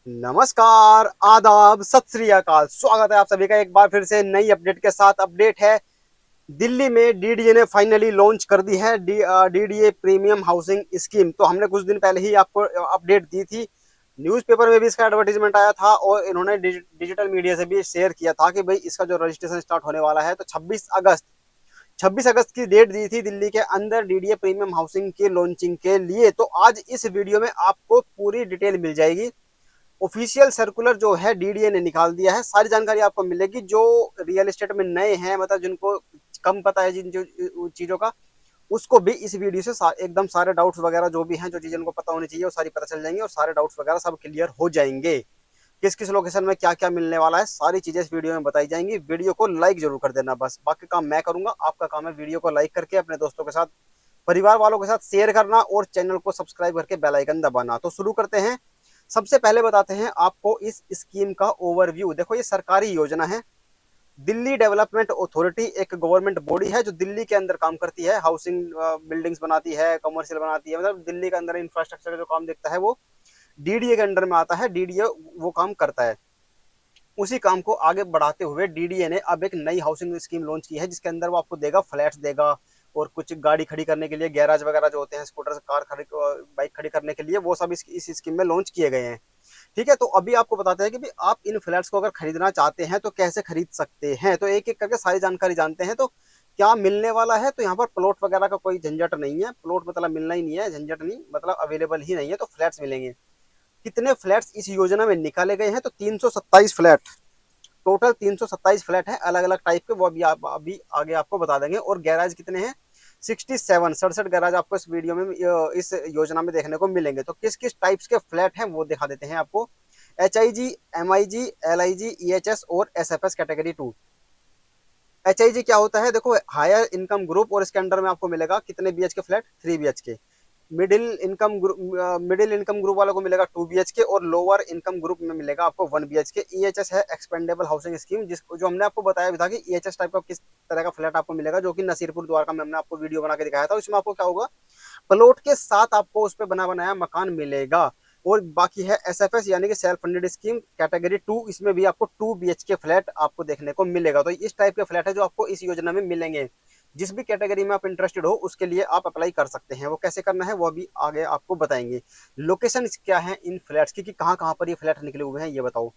नमस्कार, आदाब, सत श्री अकाल। स्वागत है आप सभी का एक बार फिर से नई अपडेट के साथ। अपडेट है, दिल्ली में डीडीए ने फाइनली लॉन्च कर दी है डीडीए प्रीमियम हाउसिंग स्कीम। तो हमने कुछ दिन पहले ही आपको अपडेट दी थी, न्यूज़पेपर में भी इसका एडवर्टीजमेंट आया था और इन्होंने डिजिटल मीडिया से भी शेयर किया था कि भाई इसका जो रजिस्ट्रेशन स्टार्ट होने वाला है। तो 26 अगस्त की डेट दी थी दिल्ली के अंदर डीडीए प्रीमियम हाउसिंग के लॉन्चिंग के लिए। तो आज इस वीडियो में आपको पूरी डिटेल मिल जाएगी। ऑफिशियल सर्कुलर जो है डीडीए ने निकाल दिया है, सारी जानकारी आपको मिलेगी। जो रियल एस्टेट में नए हैं, मतलब जिनको कम पता है जिन जो चीजों का, उसको भी इस वीडियो से एकदम सारे डाउट्स वगैरह जो भी हैं, जो चीजें उनको पता होनी चाहिए वो सारी पता चल जाएंगी और सारे डाउट्स वगैरह सब क्लियर हो जाएंगे। किस किस लोकेशन में क्या क्या मिलने वाला है, सारी चीजें इस वीडियो में बताई जाएंगी। वीडियो को लाइक जरूर कर देना, बस बाकी काम मैं करूंगा। आपका काम है वीडियो को लाइक करके अपने दोस्तों के साथ, परिवार वालों के साथ शेयर करना और चैनल को सब्सक्राइब करके बेल आइकन दबाना। तो शुरू करते हैं। सबसे पहले बताते हैं आपको इस स्कीम का ओवरव्यू। देखो, ये सरकारी योजना है। दिल्ली डेवलपमेंट अथॉरिटी एक गवर्नमेंट बॉडी है जो दिल्ली के अंदर काम करती है, हाउसिंग बिल्डिंग्स बनाती है, कमर्शियल बनाती है, मतलब दिल्ली के अंदर इंफ्रास्ट्रक्चर का जो काम देखता है वो डीडीए के अंडर में आता है। डीडीए वो काम करता है। उसी काम को आगे बढ़ाते हुए डीडीए ने अब एक नई हाउसिंग स्कीम लॉन्च की है, जिसके अंदर वो आपको देगा, फ्लैट्स देगा और कुछ गाड़ी खड़ी करने के लिए गैराज वगैरह जो होते हैं, स्कूटर कार खड़ी बाइक खड़ी करने के लिए, वो सब इस स्कीम में लॉन्च किए गए हैं। ठीक है, तो अभी आपको बताते हैं कि भाई आप इन फ्लैट्स को अगर खरीदना चाहते हैं तो कैसे खरीद सकते हैं। तो एक एक करके सारी जानकारी जानते हैं। तो क्या मिलने वाला है, तो यहाँ पर प्लॉट वगैरह का कोई झंझट नहीं है। प्लॉट मतलब मिलना ही नहीं है, झंझट नहीं, मतलब अवेलेबल ही नहीं है, तो फ्लैट्स मिलेंगे। कितने फ्लैट्स इस योजना में निकाले गए हैं, तो 327 फ्लैट, टोटल 327 फ्लैट हैं अलग अलग टाइप के, वो अभी अभी आगे आपको बता देंगे। और गैराज कितने हैं, 67 गैराज आपको इस वीडियो में, इस योजना में देखने को मिलेंगे। तो किस किस टाइप्स के फ्लैट हैं वो दिखा देते हैं आपको। HIG, MIG, LIG, EHS और SFS कैटेगरी 2। HIG क्या होता है, देखो, हायर इनकम ग्रुप, और इसके अंडर में आपको मिलेगा कितने BH के फ्लैट, 3 BH के। मिडिल इनकम ग्रुप वालों को मिलेगा 2 BH के, और लोअर इनकम ग्रुप में मिलेगा आपको 1 BH के। EHS है एक्सपेंडेबल हाउसिंग स्कीम, जिसको जो हमने आपको बताया भी था कि EHS टाइप का किस तरह का फ्लैट आपको मिलेगा, जो कि नसीरपुर द्वारका में हमने आपको वीडियो बना के दिखाया था। उसमें आपको क्या होगा, प्लॉट के साथ आपको उस पर बना बनाया मकान मिलेगा। और बाकी है SFS यानी कि सेल्फ फंडेड स्कीम कैटेगरी 2, इसमें भी आपको 2 BH के फ्लैट आपको देखने को मिलेगा। तो इस टाइप के फ्लैट है जो आपको इस योजना में मिलेंगे। जिस भी कैटेगरी में आप इंटरेस्टेड हो उसके लिए आप अप्लाई कर सकते हैं। वो कैसे करना है वो अभी आगे आपको बताएंगे। लोकेशन क्या है इन फ्लैट्स की, कि कहाँ कहाँ पर ये फ्लैट निकले हुए हैं, ये बताओ।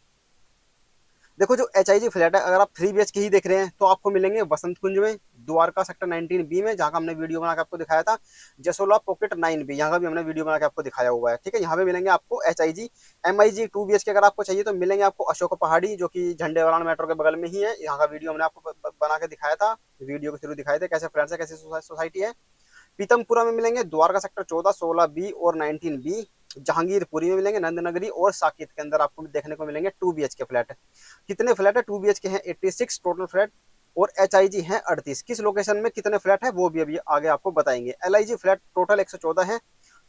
देखो, जो HIG फ्लैट है, अगर आप 3 BH के ही देख रहे हैं तो आपको मिलेंगे वसंत कुंज में, द्वारका सेक्टर 19B में, जहाँ का हमने वीडियो बना के आपको दिखाया था। जसोला पॉकेट 9B, यहाँ का भी हमने वीडियो बना के आपको दिखाया हुआ है। ठीक है, यहाँ पे मिलेंगे आपको HIG। MIG 2 BH के अगर आपको चाहिए तो मिलेंगे आपको अशोक पहाड़ी, जो कि झंडेवालान मेट्रो के बगल में ही है। यहाँ का वीडियो हमने आपको बना के दिखाया था, वीडियो के थ्रू दिखाए थे कैसे फ्लैट्स है, कैसे सोसाइटी है। पीतमपुरा में मिलेंगे द्वारका सेक्टर 14, 16B और 19B। जहांगीरपुरी में मिलेंगे, नंदनगरी और साकेत के अंदर आपको देखने को मिलेंगे 2 BH के फ्लैट। कितने फ्लैट है, 2 BH के हैं 86 टोटल फ्लैट, और HIG है 38। किस लोकेशन में कितने फ्लैट है वो भी अभी आगे आपको बताएंगे। LIG फ्लैट टोटल 114 है,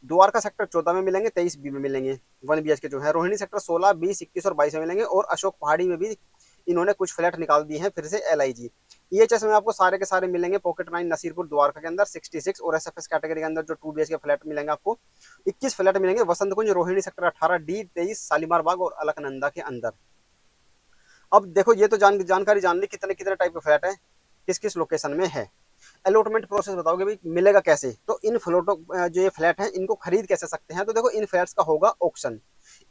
द्वारका सेक्टर 14 में मिलेंगे, 23B में मिलेंगे 1 BH के जो है। रोहिणी सेक्टर 16, 20, 21 और 22 में मिलेंगे, और अशोक पहाड़ी में भी इन्होंने कुछ फ्लैट निकाल दिए हैं फिर से LIG। EHS में आपको सारे के सारे मिलेंगे पॉकेट 9 नसीरपुर द्वारका के अंदर 66, और SFS कैटेगरी के अंदर जो 2 BH के फ्लैट मिलेंगे आपको 21 फ्लैट मिलेंगे वसंत कुंज, रोहिणी सेक्टर 18D, 23, शालीमार बाग और अलकनंदा के अंदर। अब देखो, ये तो जानकारी जान ली कितने कितने टाइप के फ्लैट है, किस किस लोकेशन में है। अलॉटमेंट प्रोसेस बताओगे भाई मिलेगा कैसे, तो इन फ्लोटो जो ये फ्लैट है इनको खरीद कैसे सकते हैं। तो देखो, इन फ्लैट्स का होगा ऑक्शन,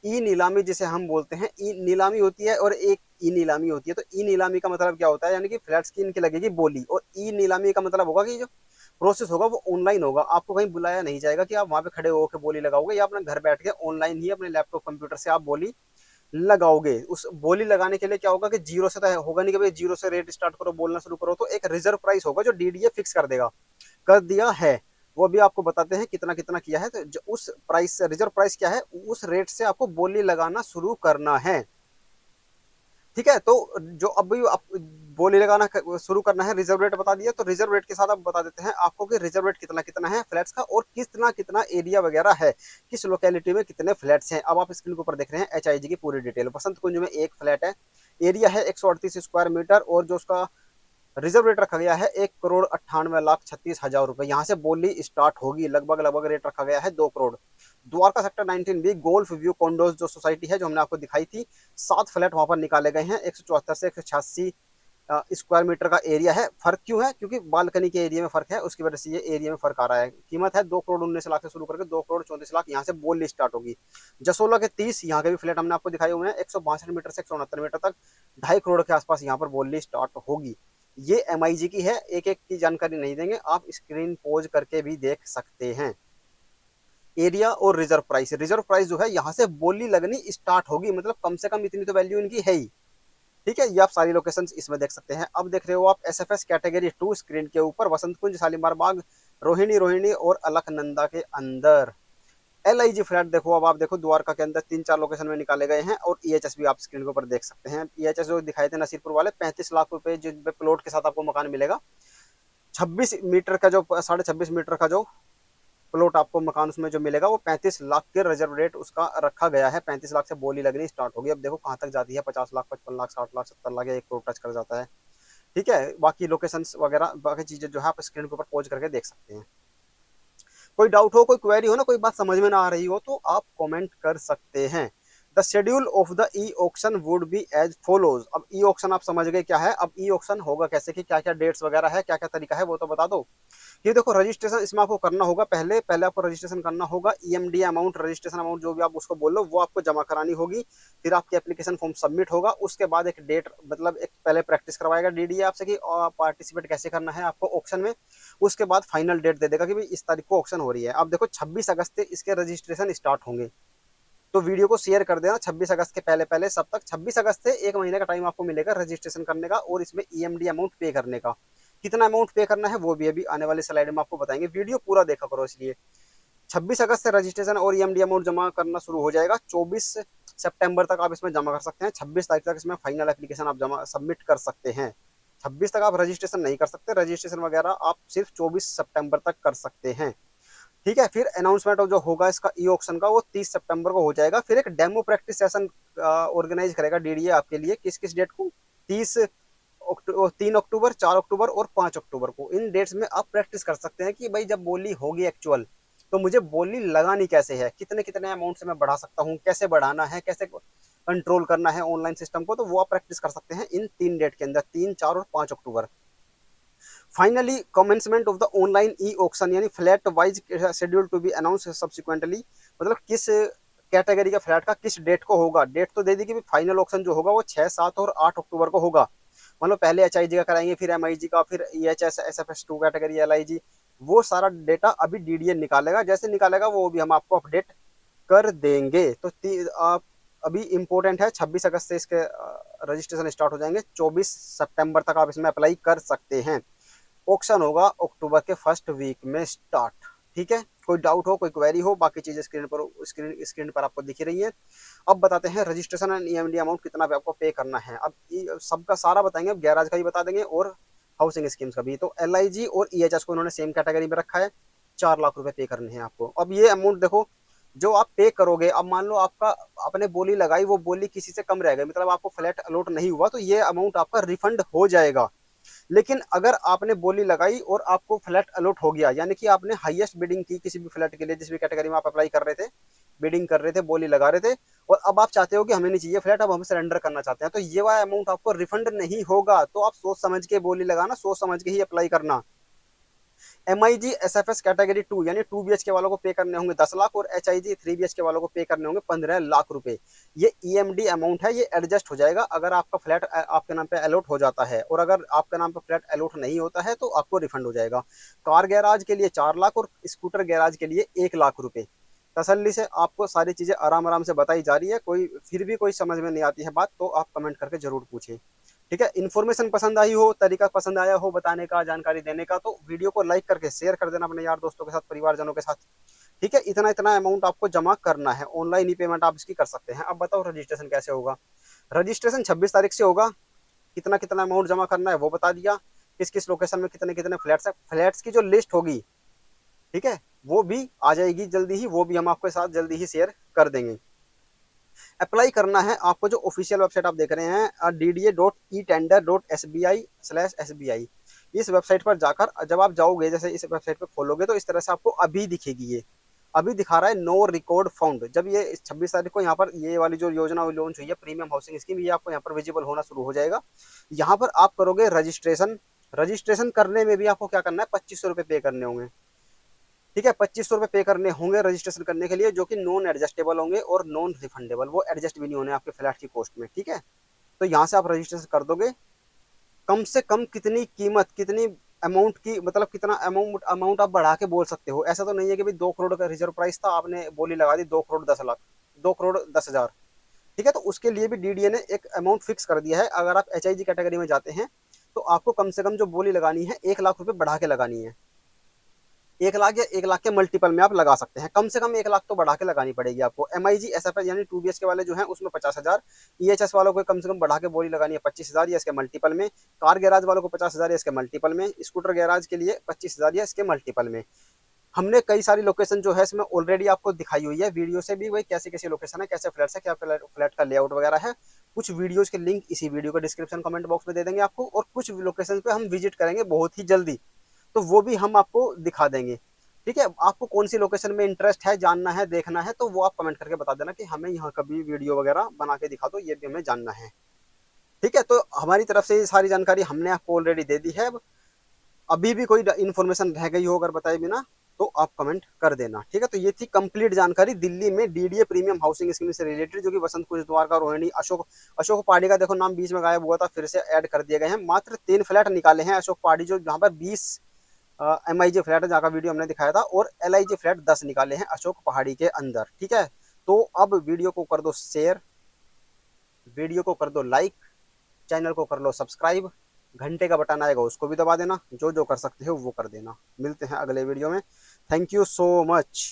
ई नीलामी जिसे हम बोलते हैं। ई नीलामी होती है और एक ई नीलामी होती है। तो ई नीलामी का मतलब क्या होता है, यानी कि फ्लैट्स की इनकी लगेगी बोली, और ई नीलामी का मतलब होगा कि जो प्रोसेस होगा वो ऑनलाइन होगा, आपको कहीं बुलाया नहीं जाएगा कि आप वहां पे खड़े होकर बोली लगाओगे, या अपने घर बैठ के ऑनलाइन ही अपने लैपटॉप कंप्यूटर से आप बोली लगाओगे। उस बोली लगाने के लिए क्या होगा कि जीरो से तो होगा नहीं कि भाई जीरो से रेट स्टार्ट करो बोलना शुरू करो। तो एक रिजर्व प्राइस होगा जो डीडीए फिक्स कर देगा, कर दिया है। वो भी आपको बताते हैं कितना कितना किया है। तो उस प्राइस से, रिजर्व प्राइस क्या है, उस रेट से आपको बोली लगाना शुरू करना है। ठीक है, तो जो अभी आप बोली लगाना शुरू करना है, रिजर्व रेट बता दिया, तो रिजर्व रेट के साथ आप बता देते हैं आपको कि रिजर्व रेट कितना कितना है फ्लैट्स का, और कितना कितना एरिया वगैरह है, किस लोकेलिटी में कितने फ्लैट्स हैं। अब आप स्क्रीन के ऊपर देख रहे हैं HIG की पूरी डिटेल। बसंत कुंज में एक फ्लैट है, एरिया है 138 स्क्वायर मीटर, और जो उसका रिजर्व रेट रखा गया है 1,98,36,000 रुपए। यहाँ से बोली स्टार्ट होगी, लगभग लगभग रेट रखा गया है 2 करोड़। द्वारका सेक्टर 19 भी गोल्फ व्यू कॉन्डोज जो सोसाइटी है जो हमने आपको दिखाई थी, 7 फ्लैट वहां पर निकाले गए हैं। 174 से 186 स्क्वायर मीटर का एरिया है। फर्क क्यों है? क्योंकि बालकनी के एरिया में फर्क है, उसकी वजह से ये एरिया में फर्क आ रहा है। कीमत है 2 करोड़ 19 लाख से शुरू करके 2 करोड़ 34 लाख यहाँ से बोली स्टार्ट होगी। जसोला के 30 यहाँ के भी फ्लैट हमने आपको दिखाए हुए हैं, 162 मीटर से 169 मीटर तक 2.5 करोड़ के आसपास यहाँ पर बोली स्टार्ट होगी। ये MIG की है, एक एक की जानकारी नहीं देंगे, आप स्क्रीन पोज करके भी देख सकते हैं। एरिया और रिजर्व प्राइस जो है यहाँ से बोली लगनी स्टार्ट होगी, मतलब कम से कम इतनी तो वैल्यू इनकी है ही। ठीक है, ये आप सारी लोकेशंस इसमें देख सकते हैं। अब देख रहे हो आप SFS कैटेगरी 2 स्क्रीन के ऊपर, वसंत कुंज, शालीमार बाग, रोहिणी और अलकनंदा के अंदर। LIG फ्लैट देखो, अब आप देखो द्वारका के अंदर 3-4 लोकेशन में निकाले गए हैं, और EHS भी आप स्क्रीन के ऊपर देख सकते हैं। EHS जो दिखाए थे नसीरपुर वाले 35 लाख रुपए जिस पे प्लॉट के साथ आपको मकान मिलेगा। 26 मीटर का जो 26.5 मीटर का जो प्लॉट आपको मकान उसमें जो मिलेगा वो 35 लाख के रिजर्व रेट उसका रखा गया है। 35 लाख से बोली लगनी स्टार्ट होगी। अब देखो कहाँ तक जाती है, 50 लाख, 55 लाख, 60 लाख, 70 लाख या 1 करोड़ टच कर जाता है। ठीक है, बाकी लोकेशंस वगैरह बाकी चीजें जो है आप स्क्रीन के ऊपर पहुंच करके देख सकते हैं। कोई डाउट हो, कोई क्वेरी हो ना, कोई बात समझ में ना आ रही हो तो आप कमेंट कर सकते हैं। The schedule of the e auction would be as follows. अब ई ऑक्शन आप समझ गए क्या है। अब ई ऑक्शन होगा कैसे, कि क्या क्या डेट्स वगैरह है, क्या क्या तरीका है, वो तो बता दो। ये देखो रजिस्ट्रेशन इसमें आपको करना होगा, पहले आपको रजिस्ट्रेशन करना होगा। EMD अमाउंट, रजिस्ट्रेशन अमाउंट जो भी आप उसको बोलो, वो आपको जमा करानी होगी। फिर आपकी एप्लीकेशन फॉर्म सबमिट होगा। उसके बाद एक डेट, मतलब एक पहले प्रैक्टिस करवाएगा DDA आपसे कि पार्टिसिपेट कैसे करना है आपको ऑक्शन में। उसके बाद फाइनल डेट दे देगा कि भाई इस तारीख को ऑक्शन हो रही है। अब देखो 26 अगस्त से इसके रजिस्ट्रेशन स्टार्ट होंगे, तो वीडियो को शेयर कर देना 26 अगस्त के पहले सब तक। 26 अगस्त से 1 महीने का टाइम आपको मिलेगा रजिस्ट्रेशन करने का, और इसमें EMD अमाउंट पे करने का। कितना अमाउंट पे करना है वो भी अभी आने वाले स्लाइड में आपको बताएंगे, वीडियो पूरा देखा करो। इसलिए 26 अगस्त से रजिस्ट्रेशन और EMD अमाउंट जमा करना शुरू हो जाएगा। 24 सितंबर तक आप इसमें जमा कर सकते हैं। 26 तारीख तक इसमें फाइनल एप्लीकेशन आप जमा सबमिट कर सकते हैं। 26 तक आप रजिस्ट्रेशन नहीं कर सकते, रजिस्ट्रेशन वगैरह आप सिर्फ 24 सितंबर तक कर सकते हैं। ठीक है, फिर अनाउंसमेंट जो होगा इसका ई ऑक्शन का वो 30 सितंबर को हो जाएगा। फिर एक डेमो प्रैक्टिस सेशन ऑर्गेनाइज करेगा DDA आपके लिए, किस किस डेट को, 3 अक्टूबर, 4 अक्टूबर और 5 अक्टूबर को। इन डेट्स में आप प्रैक्टिस कर सकते हैं कि भाई जब बोली होगी एक्चुअल, तो मुझे बोली लगानी कैसे है, कितने कितने अमाउंट से मैं बढ़ा सकता हूँ, कैसे बढ़ाना है, कैसे कंट्रोल करना है ऑनलाइन सिस्टम को, तो वो आप प्रैक्टिस कर सकते हैं इन 3 डेट के अंदर, 3, 4 और 5 अक्टूबर। Finally commencement of the online e auction, यानी flat wise schedule to be announce subsequently, मतलब किस कैटेगरी का फ्लैट का किस डेट को होगा। डेट तो दे दी कि फाइनल ऑक्शन जो होगा वो 6, 7 और 8 अक्टूबर को होगा। मतलब पहले HIG का कराएंगे, फिर MIG का, फिर EHS, SFS2 कैटेगरी, LIG, वो सारा डेटा अभी DDA निकालेगा। जैसे निकालेगा वो भी हम आपको अपडेट कर देंगे। तो आप अभी इम्पोर्टेंट है, 26 अगस्त से इसके रजिस्ट्रेशन स्टार्ट हो जाएंगे। 24 सितंबर तक आप इसमें अप्लाई कर सकते हैं। ऑक्शन होगा अक्टूबर के फर्स्ट वीक में स्टार्ट। ठीक है, कोई डाउट हो, कोई क्वेरी हो, बाकी चीजें स्क्रीन पर आपको दिख रही है। अब बताते हैं रजिस्ट्रेशन एंड EMD अमाउंट कितना आपको पे करना है। अब सबका सारा बताएंगे, अब गैराज का भी बता देंगे और हाउसिंग स्कीम्स का भी। तो LIG और EHS को इन्होंने सेम कैटेगरी में रखा है, 4 लाख रुपए पे करने हैं आपको। अब ये अमाउंट देखो जो आप पे करोगे, अब मान लो आपका आपने बोली लगाई, वो बोली किसी से कम रह गई, मतलब आपको फ्लैट अलॉट नहीं हुआ, तो ये अमाउंट आपका रिफंड हो जाएगा। लेकिन अगर आपने बोली लगाई और आपको फ्लैट अलॉट हो गया, यानी कि आपने हाईएस्ट बिडिंग की किसी भी फ्लैट के लिए, जिस भी कैटेगरी में आप अप्लाई कर रहे थे, बिडिंग कर रहे थे, बोली लगा रहे थे, और अब आप चाहते हो कि हमें नहीं चाहिए फ्लैट, अब हम सरेंडर करना चाहते हैं, तो ये वाला अमाउंट आपको रिफंड नहीं होगा। तो आप सोच समझ के बोली लगाना, सोच समझ के ही अप्लाई करना। MIG SFS कैटेगरी 2 यानी 2 BHK वालों को पे करने होंगे 10 लाख, और HIG 3 BHK वालों को पे करने होंगे 15 लाख रुपए। ये EMD अमाउंट है, ये एडजस्ट हो जाएगा अगर आपका फ्लैट आपके नाम पे अलॉट हो जाता है, और अगर आपके नाम पे फ्लैट अलॉट नहीं होता है तो आपको रिफंड हो जाएगा। कार गैराज के लिए 4 लाख और स्कूटर गैराज के लिए 1 लाख रुपए। तसल्ली से आपको सारी चीजें आराम आराम से बताई जा रही है। कोई फिर भी कोई समझ में नहीं आती है बात, तो आप कमेंट करके जरूर पूछें। ठीक है, इन्फॉर्मेशन पसंद आई हो, तरीका पसंद आया हो बताने का, जानकारी देने का, तो वीडियो को लाइक करके शेयर कर देना अपने यार दोस्तों के साथ, परिवारजनों के साथ। ठीक है, इतना इतना अमाउंट आपको जमा करना है, ऑनलाइन ही पेमेंट आप इसकी कर सकते हैं। अब बताओ रजिस्ट्रेशन कैसे होगा। रजिस्ट्रेशन 26 तारीख से होगा। कितना कितना अमाउंट जमा करना है वो बता दिया, किस किस लोकेशन में कितने कितने फ्लैट्स है, फ्लैट्स की जो लिस्ट होगी, ठीक है, वो भी आ जाएगी जल्दी ही, वो भी हम आपके साथ जल्दी ही शेयर कर देंगे। अप्लाई करना है आपको, जो ऑफिशियल वेबसाइट आप देख रहे हैं dda.etender.sbi/sbi, इस वेबसाइट पर जाकर जब आप जाओगे, जैसे इस वेबसाइट पर खोलोगे तो इस तरह से आपको अभी दिखेगी ये। अभी दिखा रहा है नो रिकॉर्ड फाउंड। जब ये 26 तारीख को यहाँ पर ये वाली जो योजना लॉन्च हुई है प्रीमियम हाउसिंग स्कीम, ये आपको यहाँ पर विजिबल होना शुरू हो जाएगा। यहाँ पर आप करोगे रजिस्ट्रेशन। रजिस्ट्रेशन करने में भी आपको क्या करना है, 2500 रुपये पे करने होंगे। ठीक है, 2500 रुपये पे करने होंगे रजिस्ट्रेशन करने के लिए, जो कि नॉन एडजस्टेबल होंगे और नॉन रिफंडेबल, वो एडजस्ट भी नहीं होने आपके फ्लैट की कॉस्ट में। ठीक है, तो यहाँ से आप रजिस्ट्रेशन कर दोगे। कम से कम कितनी कीमत, कितनी अमाउंट की, मतलब कितना अमाउंट अमाउंट आप बढ़ा के बोल सकते हो। ऐसा तो नहीं है कि भाई 2 करोड़ का रिजर्व प्राइस था, आपने बोली लगा दी 2 करोड़ 10 लाख, 2 करोड़ 10 हजार। ठीक है, तो उसके लिए भी डीडीए ने एक अमाउंट फिक्स कर दिया है। अगर आप एचआईजी कैटेगरी में जाते हैं तो आपको कम से कम जो बोली लगानी है 1 लाख रुपए बढ़ा के लगानी है। 1 लाख या 1 लाख के मल्टीपल में आप लगा सकते हैं। कम से कम 1 लाख तो बढ़ा के लगानी पड़ेगी आपको। एमआईजी एसएफएस यानी 2 BHK वाले जो हैं उसमें 50 हजार। ईएचएस वालों को कम से कम बढ़ा के बोली लगानी है 25 हजार या इसके मल्टीपल में। कार गैराज वालों को 50 हजार या इसके मल्टीपल में। स्कूटर गैराज के लिए 25 हजार या इसके मल्टीपल में। हमने कई सारी लोकेशन जो है इसमें ऑलरेडी आपको दिखाई हुई है वीडियो से भी, भाई कैसे कैसे लोकेशन है, कैसे फ्लैट्स है, क्या फ्लैट का लेआउट वगैरह है। कुछ वीडियोस के लिंक इसी वीडियो के डिस्क्रिप्शन कमेंट बॉक्स में दे देंगे आपको, और कुछ लोकेशन पे हम विजिट करेंगे बहुत ही जल्दी, तो वो भी हम आपको दिखा देंगे। ठीक है, आपको कौन सी लोकेशन में इंटरेस्ट है, जानना है, देखना है, तो वो आप कमेंट करके बता देना कि हमें यहाँ कभी वीडियो वगैरह बना के दिखा दो, ये भी हमें जानना है। ठीक है, तो हमारी तरफ से ये सारी जानकारी हमने आपको ऑलरेडी दे दी है। अभी भी कोई इन्फॉर्मेशन रह गई हो अगर बताए बिना, तो आप कमेंट कर देना। ठीक है, तो ये थी कंप्लीट जानकारी दिल्ली में डीडीए प्रीमियम हाउसिंग स्कीम से रिलेटेड, जो कि वसंत कुंज द्वारका रोहिणी अशोक अशोक पहाड़ी का देखो नाम बीच में गायब हुआ था, फिर से ऐड कर दिए गए हैं। मात्र 3 फ्लैट निकाले हैं अशोक पहाड़ी, जो जहाँ पर 20 MIG फ्लैट है, जहाँ का वीडियो हमने दिखाया था, और LIG फ्लैट 10 निकाले हैं अशोक पहाड़ी के अंदर। ठीक है, तो अब वीडियो को कर दो शेयर, वीडियो को कर दो लाइक, चैनल को कर लो सब्सक्राइब, घंटे का बटन आएगा उसको भी दबा देना। जो जो कर सकते हो वो कर देना। मिलते हैं अगले वीडियो में। Thank you so much.